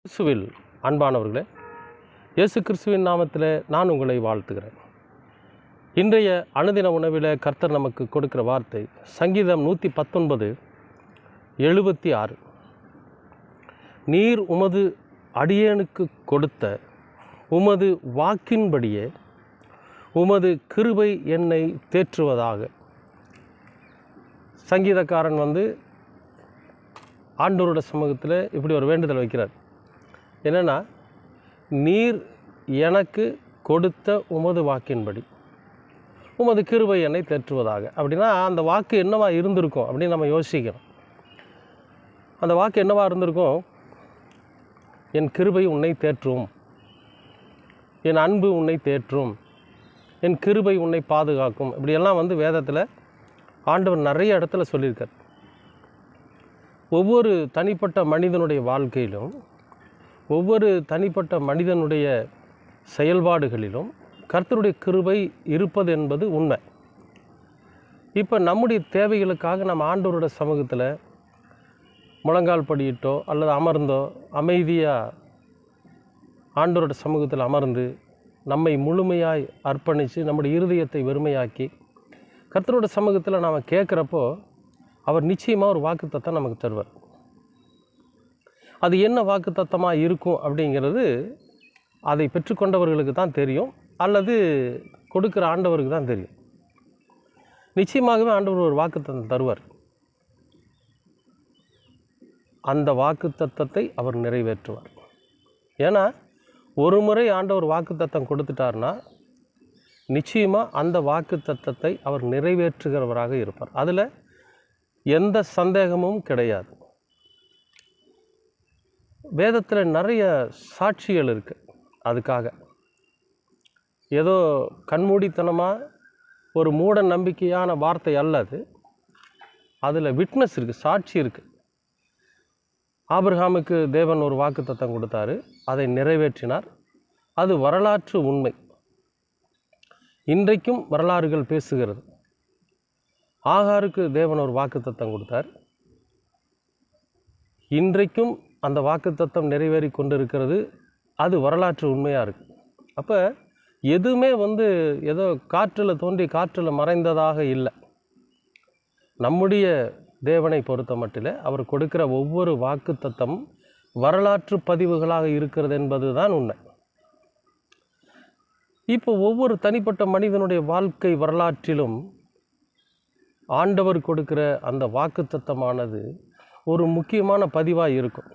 கிறிஸ்துவில் அன்பானவர்களே, இயேசு கிறிஸ்துவின் நாமத்தில் நான் உங்களை வாழ்த்துகிறேன். இன்றைய அனுதின உணவில் கர்த்தர் நமக்கு கொடுக்கிற வார்த்தை சங்கீதம் 119:76. நீர் உமது அடியேனுக்கு கொடுத்த உமது வாக்கின்படியே உமது கிருபை என்னை தேற்றுவதாக. சங்கீதக்காரன் ஆண்டவரோட சமூகத்தில் இப்படி ஒரு வேண்டுதல் வைக்கிறார். என்னென்னா, நீர் எனக்கு கொடுத்த உமது வாக்கின்படி உமது கிருபை என்னை தேற்றுவதாக. அப்படின்னா அந்த வாக்கு என்னவா இருந்திருக்கும் அப்படின்னு நம்ம யோசிக்கணும். அந்த வாக்கு என்னவா இருந்திருக்கும்? என் கிருபை உன்னை தேற்றும், என் அன்பு உன்னை தேற்றும், என் கிருபை உன்னை பாதுகாக்கும். இப்படியெல்லாம் வேதத்தில் ஆண்டவர் நிறைய இடத்துல சொல்லியிருக்கார். ஒவ்வொரு தனிப்பட்ட மனிதனுடைய வாழ்க்கையிலும், ஒவ்வொரு தனிப்பட்ட மனிதனுடைய செயல்பாடுகளிலும் கர்த்தருடைய கிருபை இருப்பது என்பது உண்மை. இப்போ நம்முடைய தேவைகளுக்காக நம்ம ஆண்டவரோட சமூகத்தில் முழங்கால் படியிட்டோ அல்லது அமர்ந்தோ அமைதியாக ஆண்டவரோட சமூகத்தில் அமர்ந்து நம்மை முழுமையாய் அர்ப்பணித்து நம்முடைய இருதயத்தை வெறுமையாக்கி கர்த்தரோட சமூகத்தில் நாம் கேட்குறப்போ அவர் நிச்சயமாக ஒரு வாக்குத்தத்தம் நமக்கு தருவார். அது என்ன வாக்குத்தத்தமாக இருக்கும் அப்படிங்கிறது அதை பெற்றுக்கொண்டவர்களுக்கு தான் தெரியும், அல்லது கொடுக்குற ஆண்டவருக்கு தான் தெரியும். நிச்சயமாகவே ஆண்டவர் ஒரு வாக்குத்தத்தம் தருவார். அந்த வாக்குத்தத்தத்தை அவர் நிறைவேற்றுவார். ஏன்னா ஒரு முறை ஆண்டவர் வாக்குத்தத்தம் கொடுத்துட்டார்னா நிச்சயமாக அந்த வாக்குத்தத்தத்தை அவர் நிறைவேற்றுகிறவராக இருப்பார். அதில் எந்த சந்தேகமும் கிடையாது. வேதத்தில் நிறைய சாட்சிகள் இருக்குது. அதுக்காக ஏதோ கண்மூடித்தனமாக ஒரு மூட நம்பிக்கையான வார்த்தை அல்ல அது. அதில் விட்னஸ் இருக்குது, சாட்சி இருக்குது. ஆபிரகாமுக்கு தேவன் ஒரு வாக்குத்தத்தம் கொடுத்தாரு, அதை நிறைவேற்றினார். அது வரலாற்று உண்மை, இன்றைக்கும் வரலாறுகள் பேசுகிறது. ஆகாருக்கு தேவன் ஒரு வாக்குத்தத்தம் கொடுத்தார், இன்றைக்கும் அந்த வாக்குத்தத்தம் நிறைவேறி கொண்டு இருக்கிறது. அது வரலாற்று உண்மையாக இருக்குது. அப்போ எதுவுமே ஏதோ காற்றில் தோன்றி காற்றில் மறைந்ததாக இல்லை. நம்முடைய தேவனை பொறுத்த மட்டில் அவர் கொடுக்கிற ஒவ்வொரு வாக்குத்தத்தமும் வரலாற்று பதிவுகளாக இருக்கிறது என்பது தான் உண்மை. இப்போ ஒவ்வொரு தனிப்பட்ட மனிதனுடைய வாழ்க்கை வரலாற்றிலும் ஆண்டவர் கொடுக்கிற அந்த வாக்குத்தத்தமானது ஒரு முக்கியமான பதிவாக இருக்கும்.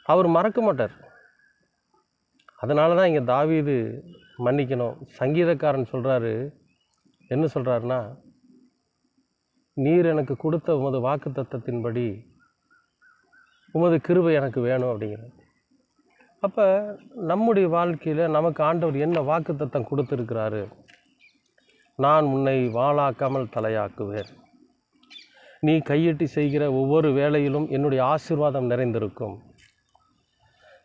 அவர் மறக்க மாட்டார். அதனால தான் இங்கே தாவீது மன்னிக்கணும். சங்கீதக்காரன் சொல்கிறாரு, என்ன சொல்கிறாருன்னா, நீர் எனக்கு கொடுத்த உமது வாக்குத்தத்தத்தின்படி உமது கிருபை எனக்கு வேணும் அப்படிங்கிறார். அப்போ நம்முடைய வாழ்க்கையில் நமக்கு ஆண்டவர் என்ன வாக்குத்தத்தம் கொடுத்துருக்கிறாரு? நான் உன்னை வாளாக்காமல் தலையாக்குவேன், நீ கையெட்டி செய்கிற ஒவ்வொரு வேளையிலும் என்னுடைய ஆசீர்வாதம் நிறைந்திருக்கும்,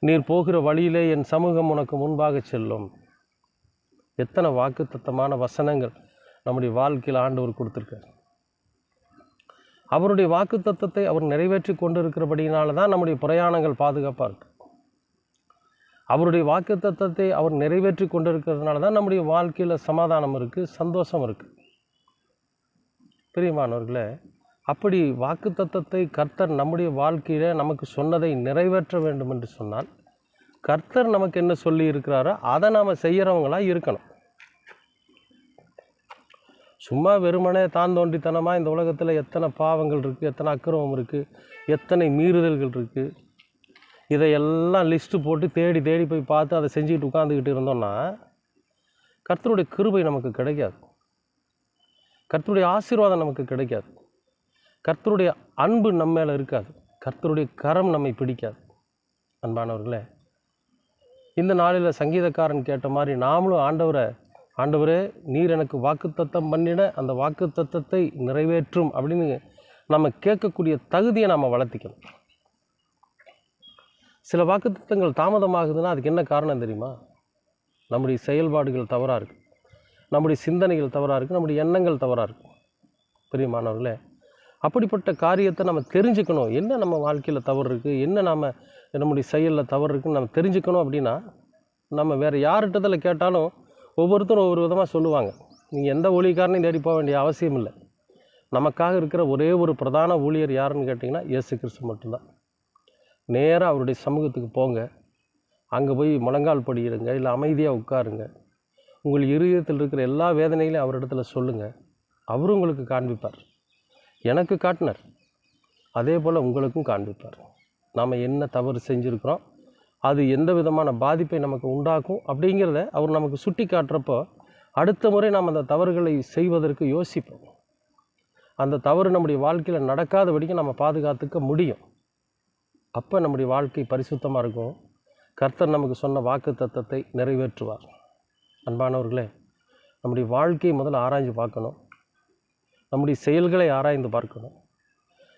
நீர் போகிற வழியிலே என் சமூகம் உனக்கு முன்பாக செல்லும். எத்தனை வாக்குத்தத்தமான வசனங்கள் நம்முடைய வாழ்க்கையில் ஆண்டவர் கொடுத்துருக்கார். அவருடைய வாக்குத்தத்தத்தை அவர் நிறைவேற்றி கொண்டு இருக்கிறபடினால தான் நம்முடைய பிரயாணங்கள் பாதுகாப்பாக இருக்கு. அவருடைய வாக்குத்தத்தத்தை அவர் நிறைவேற்றி கொண்டு இருக்கிறதுனால தான் நம்முடைய வாழ்க்கையில் சமாதானம் இருக்குது, சந்தோஷம் இருக்குது. பிரியமானவர்களே, அப்படி வாக்குத்தத்தத்தை கர்த்தர் நம்முடைய வாழ்க்கையில் நமக்கு சொன்னதை நிறைவேற்ற வேண்டும் என்று சொன்னால் கர்த்தர் நமக்கு என்ன சொல்லி இருக்கிறாரோ அதை நாம் செய்கிறவங்களாக இருக்கணும். சும்மா வெறுமனே தான் தோன்றித்தனமாக இந்த உலகத்தில் எத்தனை பாவங்கள் இருக்குது, எத்தனை அக்கிரமம் இருக்குது, எத்தனை மீறுதல்கள் இருக்குது, இதையெல்லாம் லிஸ்ட்டு போட்டு தேடி தேடி போய் பார்த்து அதை செஞ்சுக்கிட்டு உட்காந்துக்கிட்டு இருந்தோம்னா கர்த்தருடைய கிருபை நமக்கு கிடைக்காது, கர்த்தருடைய ஆசீர்வாதம் நமக்கு கிடைக்காது, கர்த்தருடைய அன்பு நம்ம மேலே இருக்காது, கர்த்தருடைய கரம் நம்மை பிடிக்காது. அன்பானவர்களே, இந்த நாளில் சங்கீதக்காரன் கேட்ட மாதிரி நாமளும் ஆண்டவரே நீர் எனக்கு வாக்குத்தத்தம் பண்ணின அந்த வாக்குத்தத்தத்தை நிறைவேற்றும் அப்படின்னு நம்ம கேட்கக்கூடிய தகுதியை நாம் வளர்த்திக்கணும். சில வாக்குத்தத்தங்கள் தாமதமாகுதுன்னா அதுக்கு என்ன காரணம் தெரியுமா? நம்முடைய செயல்பாடுகள் தவறாக இருக்குது, நம்முடைய சிந்தனைகள் தவறாக இருக்குது, நம்முடைய எண்ணங்கள் தவறாக இருக்குது. பிரியமானவர்களே, அப்படிப்பட்ட காரியத்தை நம்ம தெரிஞ்சுக்கணும். என்ன நம்ம வாழ்க்கையில் தவறு இருக்குது, என்ன நம்முடைய செயலில் தவறு இருக்குதுன்னு நம்ம தெரிஞ்சுக்கணும். அப்படின்னா நம்ம வேறு யார்கிட்டத்தில் கேட்டாலும் ஒவ்வொருத்தரும் ஒவ்வொரு விதமாக சொல்லுவாங்க. நீங்கள் எந்த ஊழியக்காரனையும் தேடி போக வேண்டிய அவசியம் இல்லை. நமக்காக இருக்கிற ஒரே ஒரு பிரதான ஊழியர் யாருன்னு கேட்டிங்கன்னா இயேசு கிறிஸ்து மட்டும்தான். நேராக அவருடைய சமூகத்துக்கு போங்க, அங்கே போய் முழங்கால் படியிடுங்க, இல்லை அமைதியாக உட்காருங்க. உங்கள் இருதயத்தில் இருக்கிற எல்லா வேதனைகளையும் அவரிடத்துல சொல்லுங்கள். அவரும் உங்களுக்கு காண்பிப்பார். எனக்கு காட்டினார், அதே போல் உங்களுக்கும் காண்பிப்பார். நாம் என்ன தவறு செஞ்சுருக்கிறோம், அது எந்த விதமான பாதிப்பை நமக்கு உண்டாக்கும் அப்படிங்கிறத அவர் நமக்கு சுட்டி காட்டுறப்போ அடுத்த முறை நாம் அந்த தவறுகளை செய்வதற்கு யோசிப்போம். அந்த தவறு நம்முடைய வாழ்க்கையில் நடக்காதபடிக்கு நம்ம பாதுகாத்துக்க முடியும். அப்போ நம்முடைய வாழ்க்கை பரிசுத்தமாக இருக்கும். கர்த்தர் நமக்கு சொன்ன வாக்குத்தத்தத்தை நிறைவேற்றுவார். அன்பானவர்களே, நம்முடைய வாழ்க்கையை முதல்ல ஆராய்ஞ்சு பார்க்கணும். நம்முடைய செயல்களை ஆராய்ந்து பார்க்கணும்.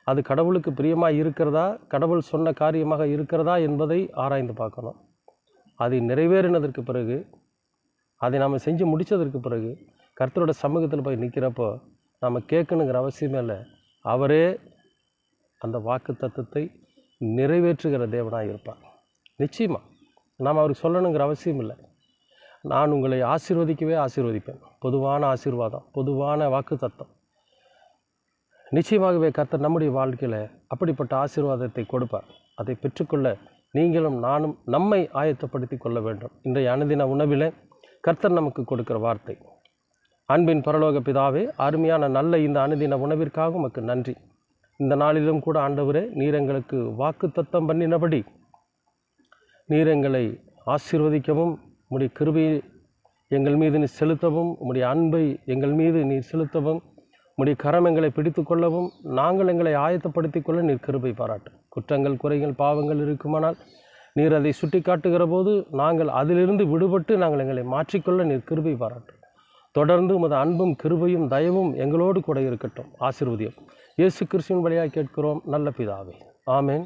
அது கடவுளுக்கு பிரியமாக இருக்கிறதா, கடவுள் சொன்ன காரியமாக இருக்கிறதா என்பதை ஆராய்ந்து பார்க்கணும். அதை நிறைவேறினதற்கு பிறகு, அதை நாம் செஞ்சு முடித்ததற்கு பிறகு கர்த்தரோட சமூகத்தில் போய் நிற்கிறப்போ நாம் கேட்கணுங்கிற அவசியமே இல்லை. அவரே அந்த வாக்குத்தத்தத்தை நிறைவேற்றுகிற தேவனாக இருப்பார். நிச்சயமாக நாம் அவருக்கு சொல்லணுங்கிற அவசியம் இல்லை. நான் உங்களை ஆசீர்வதிக்கவே ஆசீர்வதிப்பேன். பொதுவான ஆசீர்வாதம், பொதுவான வாக்குத்தத்தம். நிச்சயமாகவே கர்த்தர் நம்முடைய வாழ்க்கையில் அப்படிப்பட்ட ஆசீர்வாதத்தை கொடுப்பார். அதை பெற்றுக்கொள்ள நீங்களும் நானும் நம்மை ஆயத்தப்படுத்தி கொள்ள வேண்டும். இன்றைய அனுதின உணவிலே கர்த்தர் நமக்கு கொடுக்கிற வார்த்தை, அன்பின் பரலோக பிதாவே, அருமையான நல்ல இந்த அனுதின உணவிற்காக உமக்கு நன்றி. இந்த நாளிலும் கூட ஆண்டவரே, நீர் எங்களுக்கு வாக்குத்தத்தம் பண்ணினபடி நீர் எங்களை ஆசீர்வதிக்கவும், உம்முடைய கிருபையை எங்கள் மீது நீர் செலுத்தவும், உம்முடைய அன்பை எங்கள் மீது நீர் செலுத்தவும், உம்முடைய கரம் எங்களை பிடித்து கொள்ளவும், நாங்கள் எங்களை ஆயத்தப்படுத்தி கொள்ள நீர் கிருபை பாராட்டும். குற்றங்கள், குறைகள், பாவங்கள் இருக்குமானால் நீர் அதை சுட்டி காட்டுகிற போது நாங்கள் அதிலிருந்து விடுபட்டு நாங்கள் எங்களை மாற்றிக்கொள்ள நீர் கிருபை பாராட்டும். தொடர்ந்து உமது அன்பும் கிருபையும் தயவும் எங்களோடு கூட இருக்கட்டும். ஆசீர்வதியும். இயேசு கிறிஸ்துவின் வழியாக கேட்கிறோம் நல்ல பிதாவே. ஆமென்.